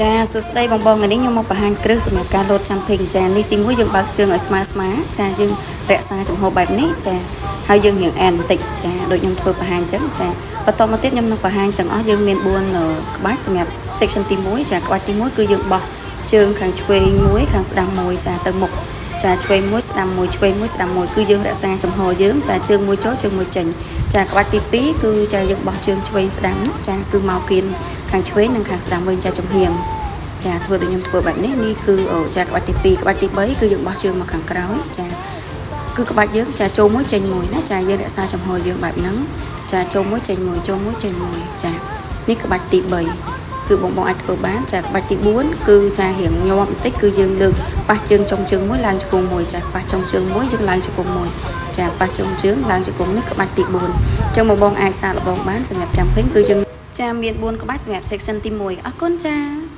ចាសួស្តីបងថ្ងៃនេះខ្ញុំមកបង្ហាញគ្រឹះសម្រាប់ការលោតចាំពេញចានេះទីមួយយើងបើកជើងឲ្យស្មើចាយើងរក្សាចំហបែបនេះចាហើយយើងរៀងអែនបន្តិចចាដូចខ្ញុំធ្វើបង្ហាញអញ្ចឹងចាបន្តមកទៀតខ្ញុំនឹងបង្ហាញទាំងអស់យើងមាន4ក្បាច់សម្រាប់ section ទី1ចាក្បាច់ទី1គឺយើងបោះជើងខាងឆ្វេងមួយខាងស្ដាំមួយចាទៅមុខចាឆ្វេងមួយស្ដាំមួយឆ្វេងមួយស្ដាំមួយគឺយើងរក្សាចំហយើងចាជើងមួយចូលជើងមួយចេញចាក្បាច់ទី2គឺចាយើងបោះជើងឆ្វេងស្ដាំចាគឺមកគៀនខាងឆ្វេងនិងខាងស្ដាំវិញចាចំហៀងចាធ្វើដូចខ្ញុំធ្វើបែបនេះនេះគឺចាក្បាច់ទី2ក្បាច់ទី3គឺយើងបោះជើងមកខាងក្រោយចាគឺក្បាច់យើងចាចូលមួយចេញមួយណាចាយើងរក្សាចំហយើងបែបហ្នឹងចាចូលមួយចេញមួយចូលមួយចេញមួយចានេះក្បាច់ទី3គឺបងអាចធ្វើបានចាក្បាច់ទី4គឺចារៀងញាប់បន្តិចគឺយើងលើកប៉ះជើងចុងជើងមួយឡើងជង្គង់មួយចាប៉ះចុងជើងមួយយើងឡើងជង្គង់មួយចាប៉ះចុងជើងឡើងជង្គង់នេះក្បាច់ទី4អញ្ចឹងបងអាចសាកល្បងបានសម្រាប់ចាំពេញគឺយើងចាមាន4ក្បាច់សម្រាប់ section ទី1អរគុណចា